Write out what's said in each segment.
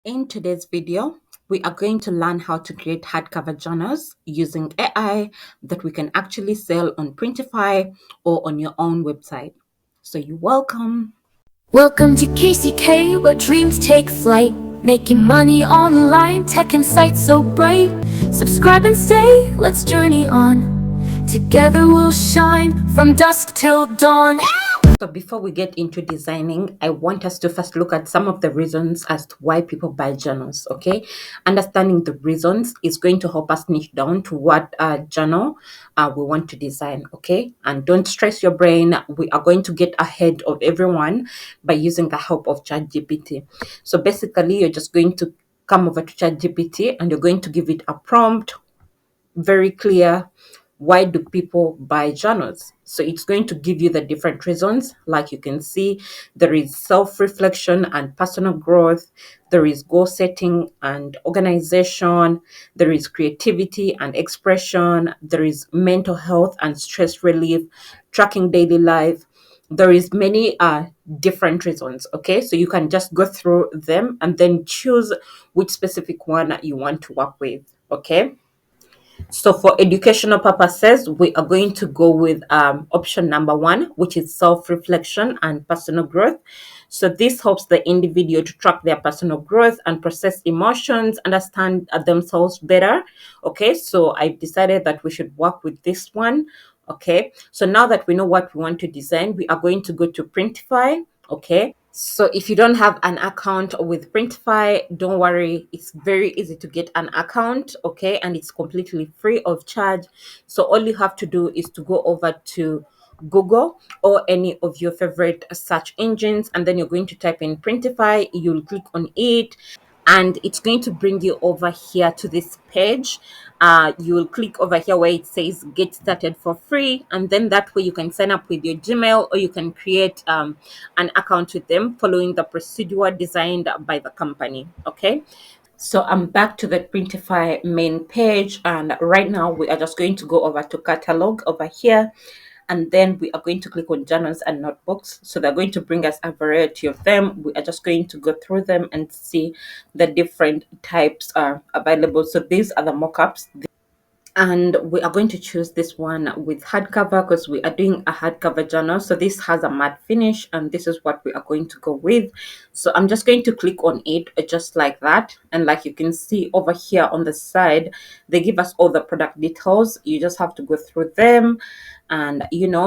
In today's video, we are going to learn how to create hardcover journals using AI that we can actually sell on Printify or on your own website. So you're welcome. Welcome to KCK, where dreams take flight. Making money online, tech and sights so bright. Subscribe and stay, let's journey on. Together we'll shine from dusk till dawn. So before we get into designing, I want us to first look at some of the reasons as to why people buy journals, okay? Understanding the reasons is going to help us niche down to what journal we want to design, okay? And don't stress your brain. We are going to get ahead of everyone by using the help of ChatGPT. So basically, you're just going to come over to ChatGPT and you're going to give it a prompt, very clear. Why do people buy journals? So it's going to give you the different reasons. Like you can see, there is self-reflection and personal growth, there is goal setting and organization, there is creativity and expression, there is mental health and stress relief, tracking daily life. There is many different reasons. Okay, so you can just go through them and then choose which specific one you want to work with. Okay, so for educational purposes, we are going to go with option number one, which is self-reflection and personal growth. So this helps the individual to track their personal growth and process emotions, understand themselves better. Okay, so I decided that we should work with this one. Okay, so now that we know what we want to design, we are going to go to Printify. Okay, so if you don't have an account with Printify, don't worry. It's very easy to get an account, okay? And it's completely free of charge. So all you have to do is to go over to Google or any of your favorite search engines, and then you're going to type in Printify. You'll click on it, and it's going to bring you over here to this page. You will click over here where it says get started for free, and then that way you can sign up with your Gmail, or you can create an account with them following the procedure designed by the company. Okay, so I'm back to the Printify main page, and right now we are just going to go over to catalog over here, and then we are going to click on journals and notebooks. So they're going to bring us a variety of them. We are just going to go through them and see the different types are available. So these are the mockups, and we are going to choose this one with hardcover because we are doing a hardcover journal. So this has a matte finish, and this is what we are going to go with. So I'm just going to click on it just like that, and like you can see over here on the side, they give us all the product details. You just have to go through them and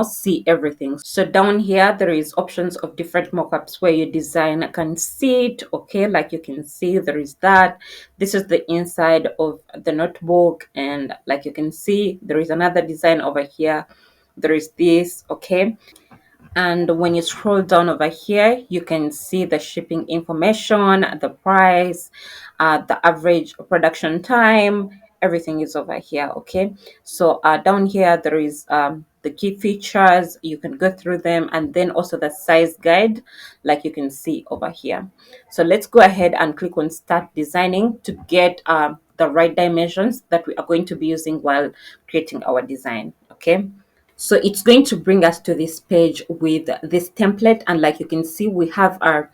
see everything. So down here there is options of different mockups where your design can sit. Okay, like you can see, there is that. This is the inside of the notebook, and like you can see, there is another design over here. There is this. Okay, and when you scroll down over here, you can see the shipping information, the price, the average production time. Everything is over here. Okay, so down here there is the key features. You can go through them, and then also the size guide, like you can see over here. So let's go ahead and click on start designing to get the right dimensions that we are going to be using while creating our design. Okay, so it's going to bring us to this page with this template, and like you can see, we have a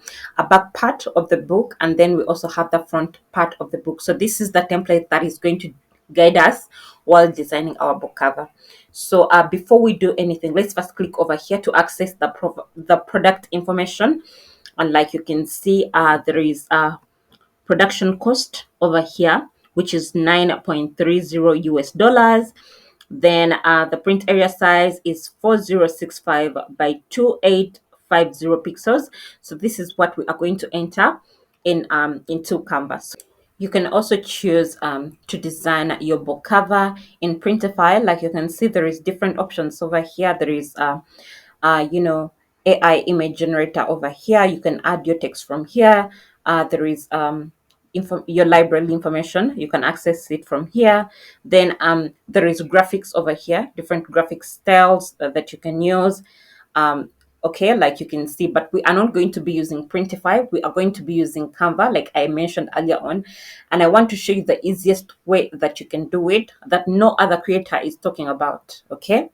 back part of the book, and then we also have the front part of the book. So this is the template that is going to guide us while designing our book cover. So before we do anything, let's first click over here to access the product information. And like you can see, there is production cost over here, which is 9.30 US dollars. Then the print area size is 4065 by 2850 pixels. So this is what we are going to enter into Canvas. You can also choose to design your book cover in Printify. Like you can see, there is different options over here. There is you know, AI image generator over here. You can add your text from here. There is your library information. You can access it from here. Then there is graphics over here, different graphic styles that you can use. Okay, like you can see, but we are not going to be using Printify. We are going to be using Canva, like I mentioned earlier on. And I want to show you the easiest way that you can do it that no other creator is talking about. Okay,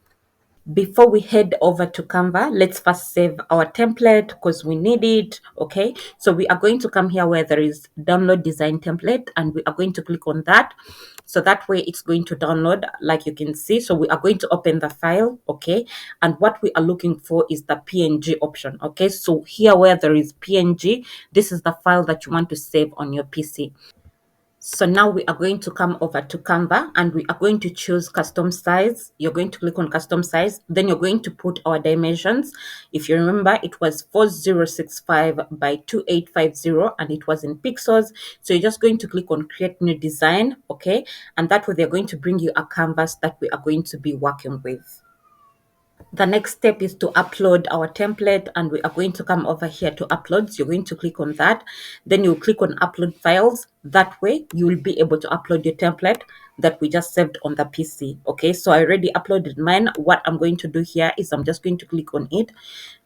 Before we head over to Canva, let's first save our template because we need it. Okay, so we are going to come here where there is download design template, and we are going to click on that. So that way it's going to download, like you can see. So we are going to open the file. Okay, and what we are looking for is the PNG option. Okay, so here where there is PNG, this is the file that you want to save on your PC. So now we are going to come over to Canva, and we are going to choose custom size. You're going to click on custom size. Then you're going to put our dimensions. If you remember, it was 4065 by 2850, and it was in pixels. So you're just going to click on create new design. Okay. And that way they're going to bring you a canvas that we are going to be working with. The next step is to upload our template, and we are going to come over here to uploads. You're going to click on that. Then you'll click on upload files. That way you will be able to upload your template that we just saved on the PC. Okay, so I already uploaded mine. What I'm going to do here is I'm just going to click on it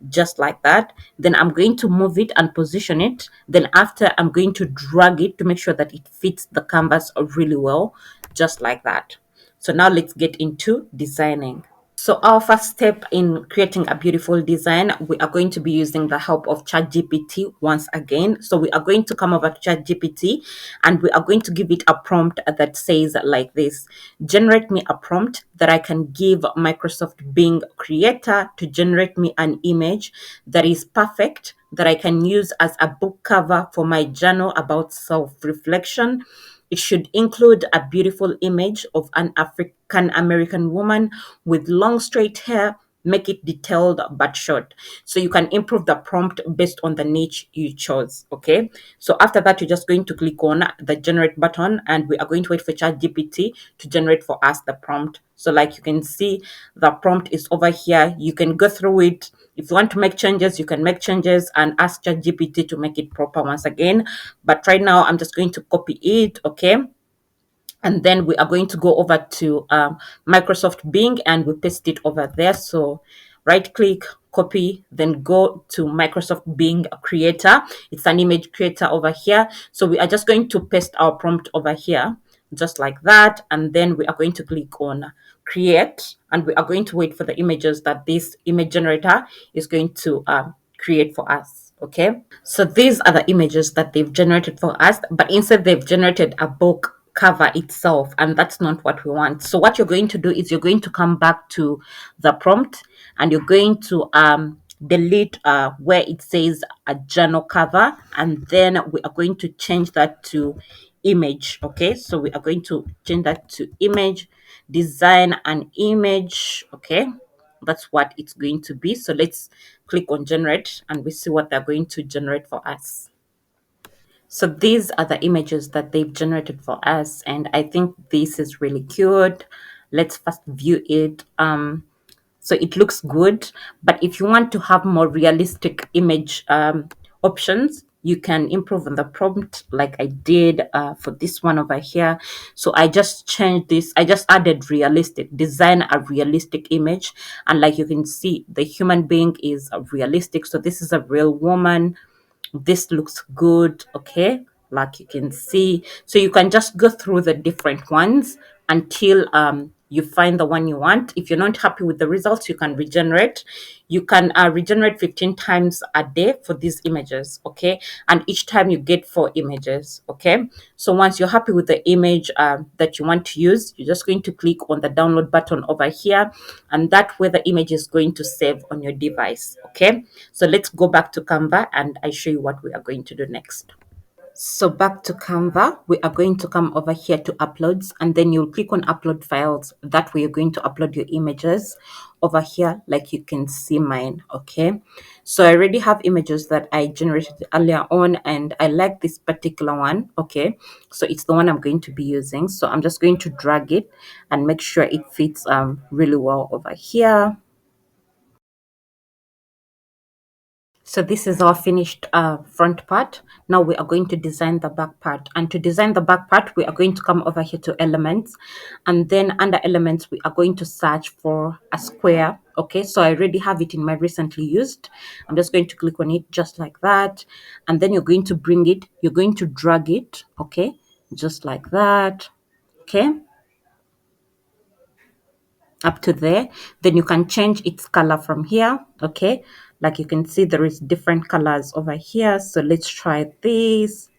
just like that. Then I'm going to move it and position it. Then after, I'm going to drag it to make sure that it fits the canvas really well, just like that. So now let's get into designing. So our first step in creating a beautiful design, we are going to be using the help of ChatGPT once again. So we are going to come over to ChatGPT, and we are going to give it a prompt that says like this: generate me a prompt that I can give Microsoft Bing Creator to generate me an image that is perfect, that I can use as a book cover for my journal about self-reflection. It should include a beautiful image of an African American woman with long straight hair. Make it detailed but short. So you can improve the prompt based on the niche you chose. Okay. So after that, you're just going to click on the generate button, and we are going to wait for ChatGPT to generate for us the prompt. So like you can see, the prompt is over here. You can go through it. If you want to make changes, you can make changes and ask ChatGPT to make it proper once again. But right now, I'm just going to copy it. Okay. And then we are going to go over to Microsoft Bing, and we paste it over there. So right click, copy, then go to Microsoft Bing Creator. It's an image creator over here. So we are just going to paste our prompt over here, just like that. And then we are going to click on create, and we are going to wait for the images that this image generator is going to create for us. Okay, so these are the images that they've generated for us, but instead they've generated a book cover itself, and that's not what we want. So what you're going to do is you're going to come back to the prompt, and you're going to delete where it says a journal cover, and then we are going to change that to image. Okay, so we are going to change that to image, design an image. Okay, that's what it's going to be. So let's click on generate, and we see what they're going to generate for us. So these are the images that they've generated for us, and I think this is really cute. Let's first view it. So it looks good, but if you want to have more realistic image options, you can improve on the prompt like I did for this one over here. So I just changed this. I just added realistic, design a realistic image. And like you can see, the human being is realistic. So this is a real woman. This looks good. Okay, like you can see. So you can just go through the different ones until you find the one you want. If you're not happy with the results, you can regenerate. You can regenerate 15 times a day for these images. Okay, and each time you get 4 images. Okay, so once you're happy with the image that you want to use, you're just going to click on the download button over here, and that way the image is going to save on your device. Okay, so let's go back to Canva, and I show you what we are going to do next. So back to Canva, we are going to come over here to uploads, and then you'll click on upload files. That way you're going to upload your images over here, like you can see mine. Okay, so I already have images that I generated earlier on, and I like this particular one. Okay, so it's the one I'm going to be using. So I'm just going to drag it and make sure it fits really well over here. So this is our finished front part. Now we are going to design the back part. And to design the back part, we are going to come over here to elements. And then under elements, we are going to search for a square. Okay, so I already have it in my recently used. I'm just going to click on it just like that. And then you're going to bring it, you're going to drag it. Okay, just like that. Okay. up to there. Then you can change its color from here. Okay, like you can see there is different colors over here. So let's try this.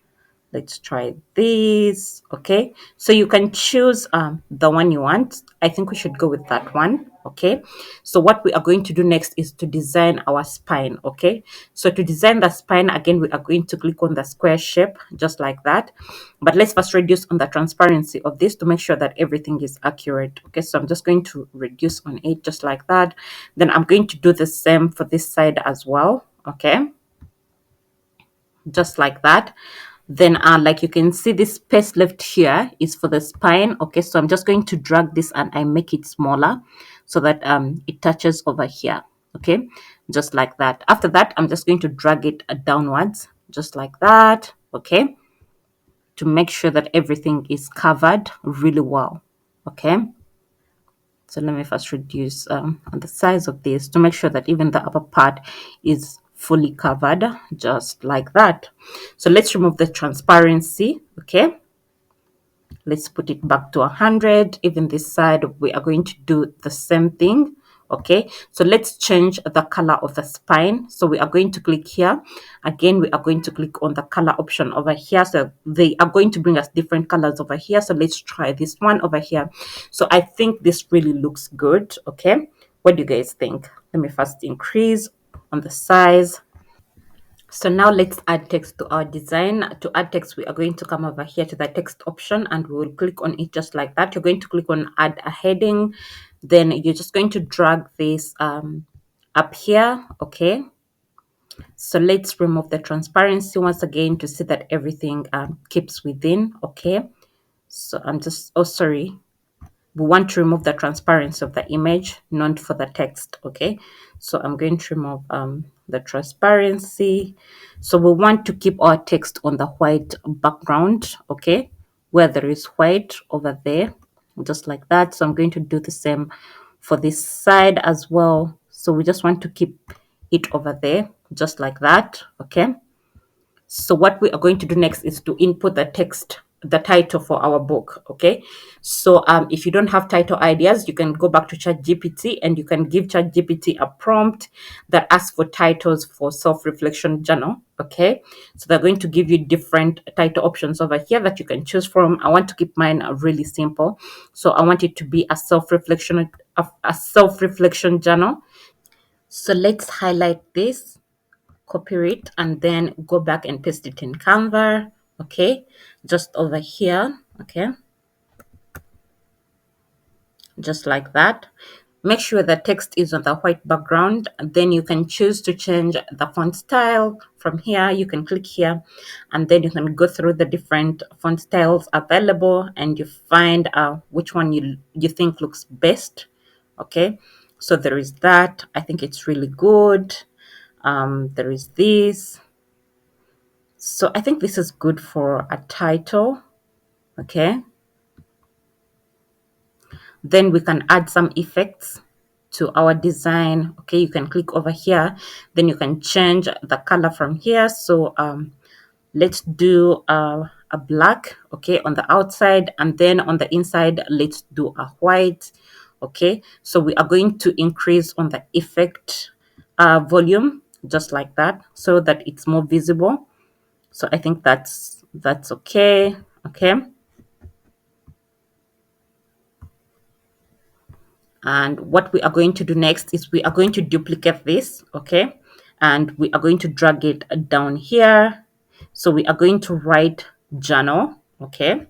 Let's try this. Okay, so you can choose the one you want. I think we should go with that one. Okay, so what we are going to do next is to design our spine. Okay, so to design the spine, again, we are going to click on the square shape just like that. But let's first reduce on the transparency of this to make sure that everything is accurate. Okay, so I'm just going to reduce on it just like that. Then I'm going to do the same for this side as well. Okay, just like that. Then like you can see, this space left here is for the spine. Okay, so I'm just going to drag this and I make it smaller so that it touches over here. Okay, just like that. After that, I'm just going to drag it downwards just like that. Okay, to make sure that everything is covered really well. Okay, so let me first reduce on the size of this to make sure that even the upper part is fully covered, just like that. So let's remove the transparency. Okay, let's put it back to 100. Even this side, we are going to do the same thing. Okay, so let's change the color of the spine. So we are going to click here again. We are going to click on the color option over here. So they are going to bring us different colors over here. So let's try this one over here. So I think this really looks good. Okay, what do you guys think? Let me first increase on the size. So now let's add text to our design. To add text, we are going to come over here to the text option and we will click on it just like that. You're going to click on add a heading. Then you're just going to drag this up here. Okay. So let's remove the transparency once again to see that everything keeps within. Okay. So I'm just, oh, sorry. We want to remove the transparency of the image, not for the text. Okay, so I'm going to remove the transparency. So we want to keep our text on the white background. Okay, where there is white over there, just like that. So I'm going to do the same for this side as well. So we just want to keep it over there, just like that. Okay, so what we are going to do next is to input the text, the title for our book. Okay. So if you don't have title ideas, you can go back to ChatGPT and you can give ChatGPT a prompt that asks for titles for self-reflection journal. Okay. So they're going to give you different title options over here that you can choose from. I want to keep mine really simple. So I want it to be a self-reflection journal. So let's highlight this, copy it, and then go back and paste it in Canva. Okay, just over here. Okay, just like that. Make sure the text is on the white background, and then you can choose to change the font style. From here you can click here and then you can go through the different font styles available and you find which one you think looks best. Okay, so there is that. I think it's really good. There is this. So I think this is good for a title. Okay, then we can add some effects to our design. Okay, you can click over here, then you can change the color from here. So let's do a black, okay, on the outside, and then on the inside let's do a white. Okay, so we are going to increase on the effect volume just like that so that it's more visible. So I think that's okay. Okay, and what we are going to do next is we are going to duplicate this. Okay, and we are going to drag it down here. So we are going to write journal. Okay,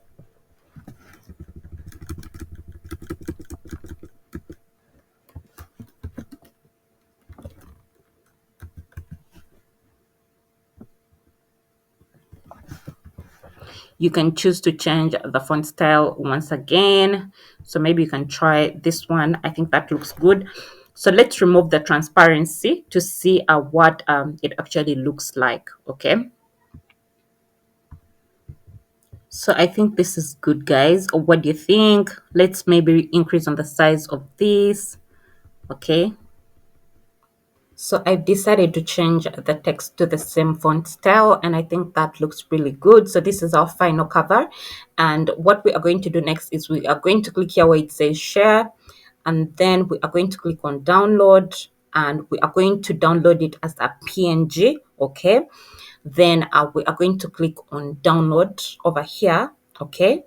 you can choose to change the font style once again. So maybe you can try this one. I think that looks good. So let's remove the transparency to see what it actually looks like. Okay, so I think this is good, guys. Or what do you think? Let's maybe increase on the size of this. Okay, so I've decided to change the text to the same font style and I think that looks really good. So this is our final cover, and what we are going to do next is we are going to click here where it says share, and then we are going to click on download, and we are going to download it as a PNG. Okay, then we are going to click on download over here. Okay,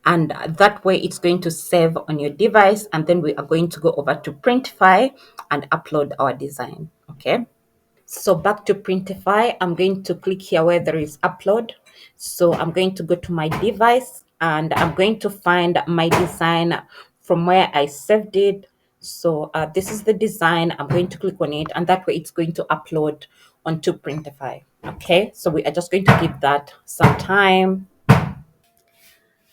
and that way it's going to save on your device, and then we are going to go over to Printify and upload our design. Okay, so back to Printify, I'm going to click here where there is upload. So I'm going to go to my device, and I'm going to find my design from where I saved it. So this is the design. I'm going to click on it, and that way it's going to upload onto Printify. Okay, so we are just going to give that some time.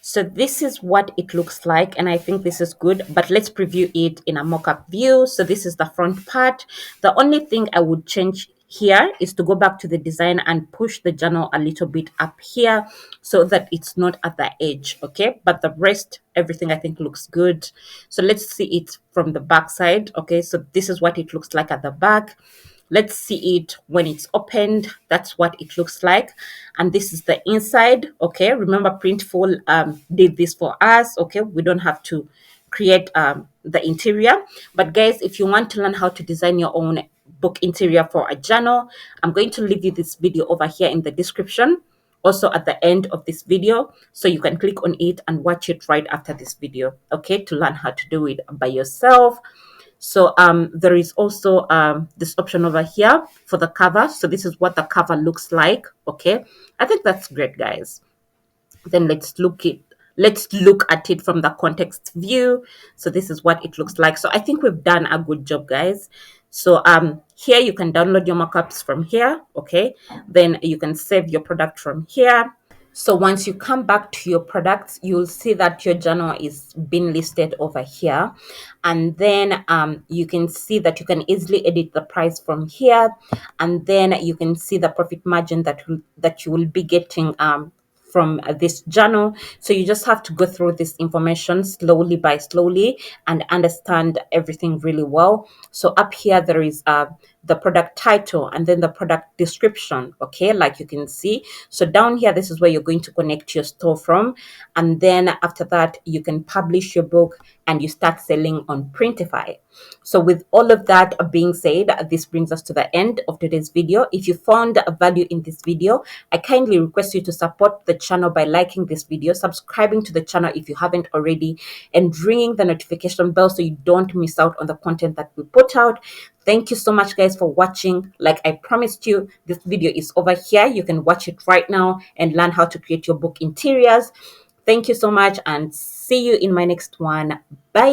So this is what it looks like, and I think this is good, but let's preview it in a mock-up view. So this is the front part. The only thing I would change here is to go back to the design and push the journal a little bit up here so that it's not at the edge. Okay, but the rest, everything I think looks good. So let's see it from the back side. Okay, so this is what it looks like at the back. Let's see it when it's opened. That's what it looks like. And this is the inside. Okay, remember Printful did this for us. Okay, we don't have to create the interior. But guys, if you want to learn how to design your own book interior for a journal, I'm going to leave you this video over here in the description, also at the end of this video, so you can click on it and watch it right after this video. Okay, to learn how to do it by yourself. So there is also this option over here for the cover. So this is what the cover looks like. Okay, I think that's great, guys. Then let's look at it from the context view. So this is what it looks like. So I think we've done a good job, guys. So here you can download your mockups from here. Okay, then you can save your product from here. So once you come back to your products, you'll see that your journal is being listed over here. And then you can see that you can easily edit the price from here. And then you can see the profit margin that you will be getting from this journal. So you just have to go through this information slowly by slowly and understand everything really well. So up here, there is the product title and then the product description. Okay, like you can see. So down here, this is where you're going to connect your store from. And then after that, you can publish your book and you start selling on Printify. So with all of that being said, this brings us to the end of today's video. If you found value in this video, I kindly request you to support the channel by liking this video, subscribing to the channel if you haven't already, and ringing the notification bell so you don't miss out on the content that we put out. Thank you so much, guys, for watching. Like I promised you, this video is over here. You can watch it right now and learn how to create your book interiors. Thank you so much, and see you in my next one. Bye.